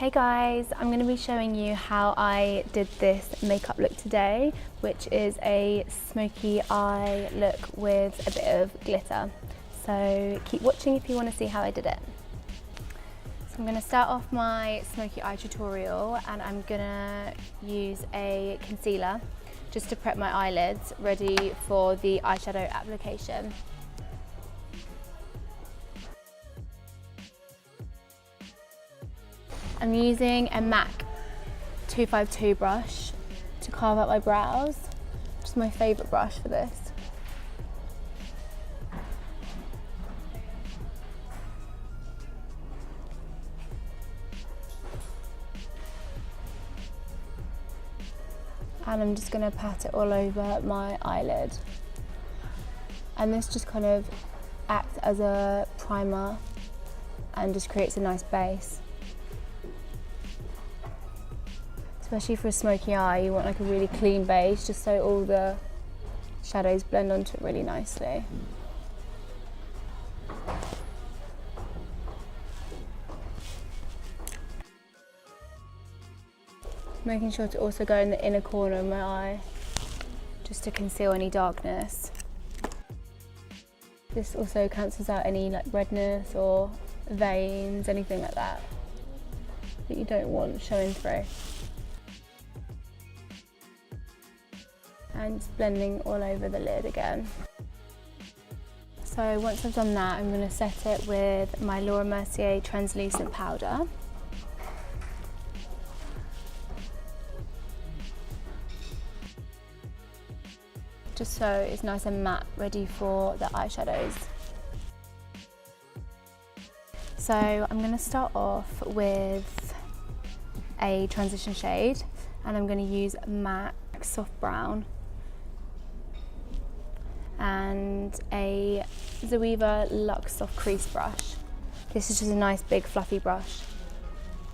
Hey guys, I'm going to be showing you how I did this makeup look today, which is a smoky eye look with a bit of glitter. So keep watching if you want to see how I did it. So I'm going to start off my smoky eye tutorial and I'm going to use a concealer just to prep my eyelids ready for the eyeshadow application. I'm using a MAC 252 brush to carve out my brows, which is my favourite brush for this. And I'm just going to pat it all over my eyelid. And this just kind of acts as a primer and just creates a nice base. Especially for a smoky eye, you want like a really clean base just so all the shadows blend onto it really nicely. Making sure to also go in the inner corner of my eye just to conceal any darkness. This also cancels out any like redness or veins, anything like that you don't want showing through. And just blending all over the lid again. So once I've done that, I'm going to set it with my Laura Mercier translucent powder. Just so it's nice and matte, ready for the eyeshadows. So I'm going to start off with a transition shade and I'm going to use MAC soft brown and a Zoeva Luxe Soft Crease brush. This is just a nice big fluffy brush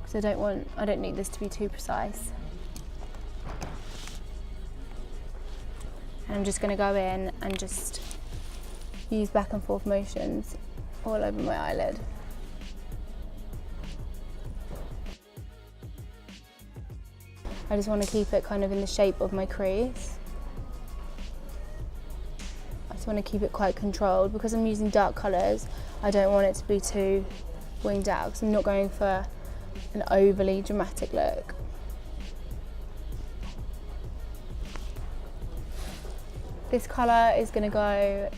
because I don't need this to be too precise. And I'm just going to go in and just use back and forth motions all over my eyelid. I just want to keep it kind of in the shape of my crease. I just want to keep it quite controlled because I'm using dark colours. I don't want it to be too winged out because I'm not going for an overly dramatic look. This colour is going to go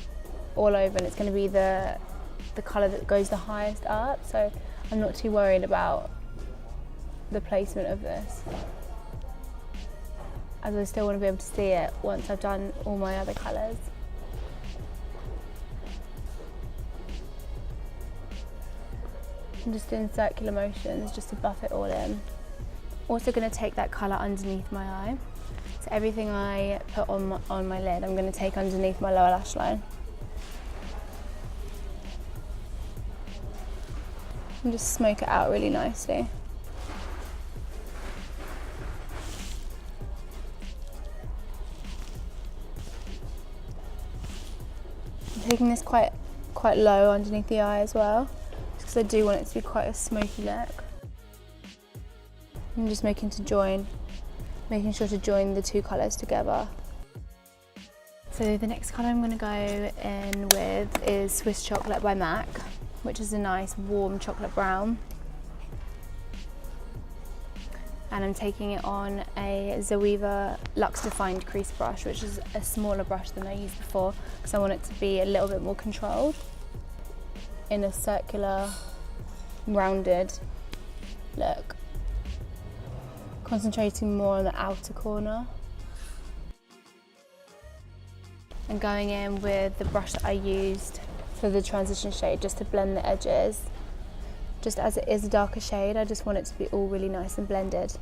all over and it's going to be the colour that goes the highest up, so I'm not too worried about the placement of this, as I still want to be able to see it once I've done all my other colours. I'm just doing circular motions just to buff it all in. Also going to take that colour underneath my eye. So everything I put on my lid, I'm going to take underneath my lower lash line. And just smoke it out really nicely. I'm taking this quite low underneath the eye as well, just because I do want it to be quite a smoky look. I'm just making sure to join the two colours together. So the next colour I'm going to go in with is Swiss Chocolate by MAC, which is a nice warm chocolate brown. And I'm taking it on a Zoeva Luxe Defined Crease brush, which is a smaller brush than I used before because I want it to be a little bit more controlled in a circular, rounded look. Concentrating more on the outer corner. And going in with the brush that I used for the transition shade just to blend the edges. Just as it is a darker shade, I just want it to be all really nice and blended.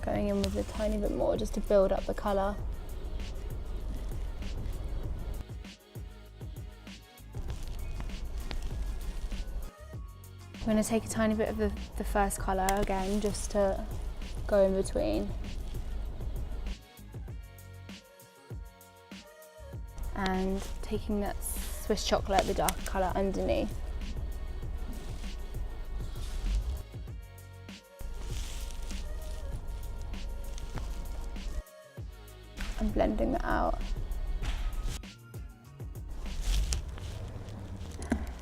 Going in with a tiny bit more just to build up the colour. I'm going to take a tiny bit of the first colour again just to go in between. and taking that Swiss chocolate, the darker colour, underneath. And blending that out.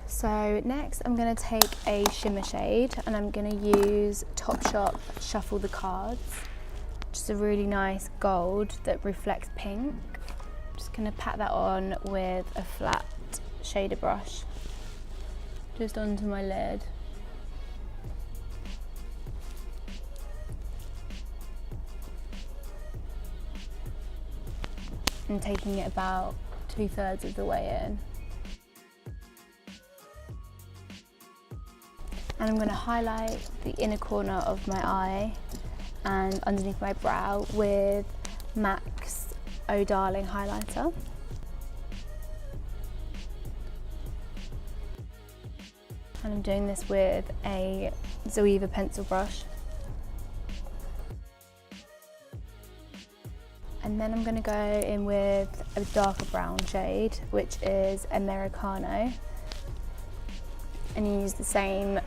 So next I'm going to take a shimmer shade and I'm going to use Topshop Shuffle the Cards, which is a really nice gold that reflects pink. I'm just going to pat that on with a flat shader brush, just onto my lid. And taking it about 2/3 of the way in. And I'm going to highlight the inner corner of my eye and underneath my brow with MAC's Oh Darling highlighter. And I'm doing this with a Zoeva pencil brush. And then I'm going to go in with a darker brown shade, which is Americano. And you use the same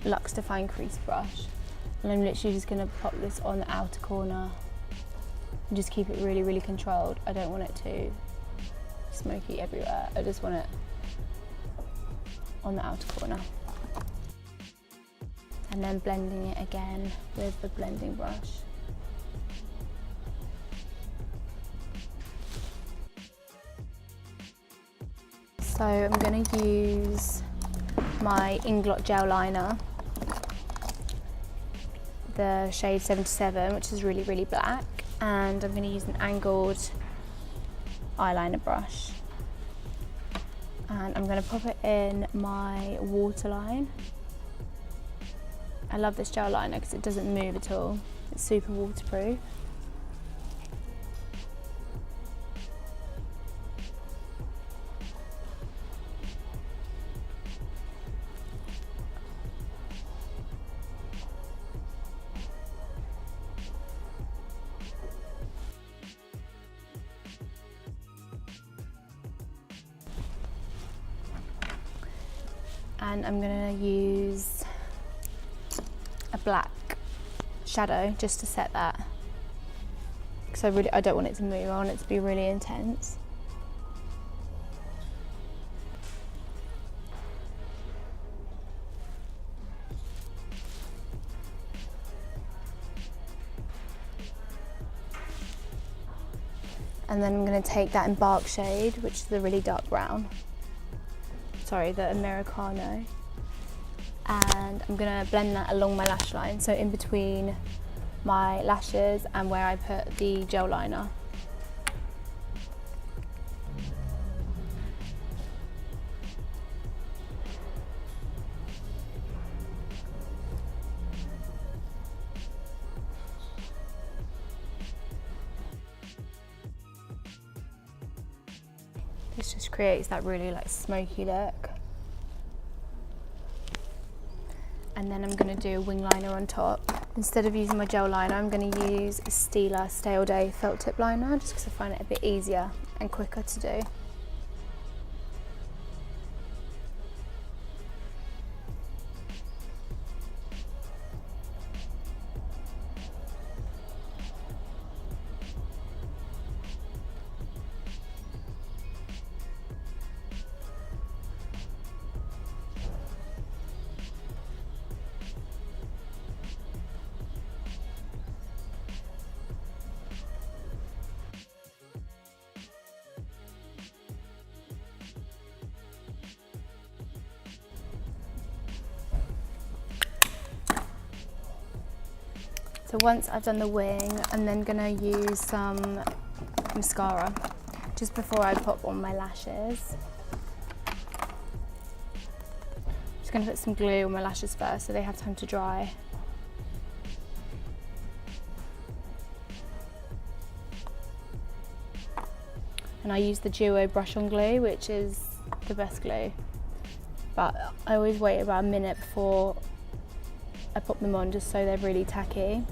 Luxe Define crease brush. And I'm literally just going to pop this on the outer corner and just keep it really, really controlled. I don't want it too smoky everywhere. I just want it on the outer corner. And then blending it again with the blending brush. So I'm going to use my Inglot gel liner, the shade 77, which is really, really black, and I'm going to use an angled eyeliner brush. And I'm going to pop it in my waterline. I love this gel liner because it doesn't move at all. It's super waterproof. And I'm going to use a black shadow just to set that, because I don't want it to move. I want it to be really intense. And then I'm going to take that Embark shade, which is the really dark brown. Sorry, the Americano, and I'm going to blend that along my lash line, so in between my lashes and where I put the gel liner. This just creates that really smoky look. And then I'm going to do a wing liner on top. Instead of using my gel liner, I'm going to use a Stila Stay All Day felt tip liner, just because I find it a bit easier and quicker to do. So once I've done the wing, I'm then going to use some mascara just before I pop on my lashes. Just going to put some glue on my lashes first so they have time to dry. And I use the Duo brush on glue, which is the best glue. But I always wait about a minute before I pop them on, just so they're really tacky.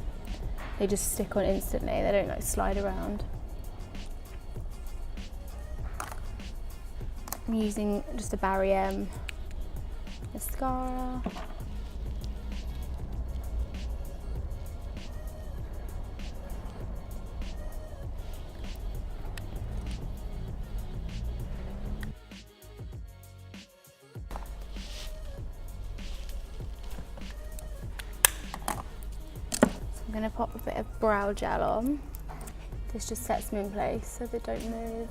They just stick on instantly, they don't slide around. I'm using just a Barry M mascara. I'm going to pop a bit of brow gel on. This just sets them in place so they don't move.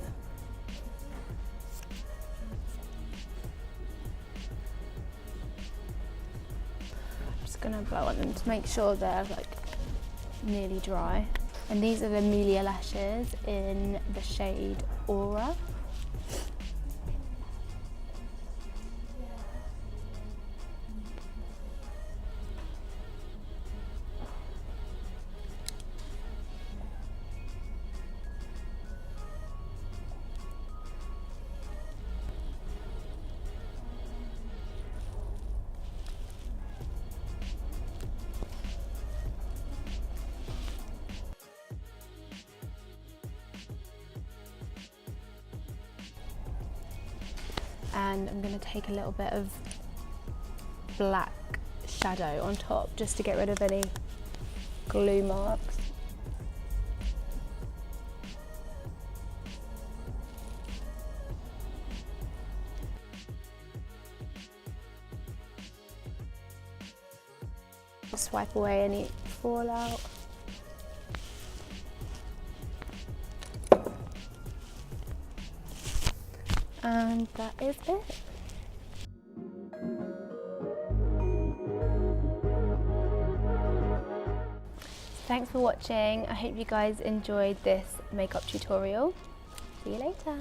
I'm just going to blow on them to make sure they're like nearly dry. And these are the Amelia lashes in the shade Aura. And I'm going to take a little bit of black shadow on top just to get rid of any glue marks. Just wipe away any fallout. And that is it. Thanks for watching. I hope you guys enjoyed this makeup tutorial. See you later.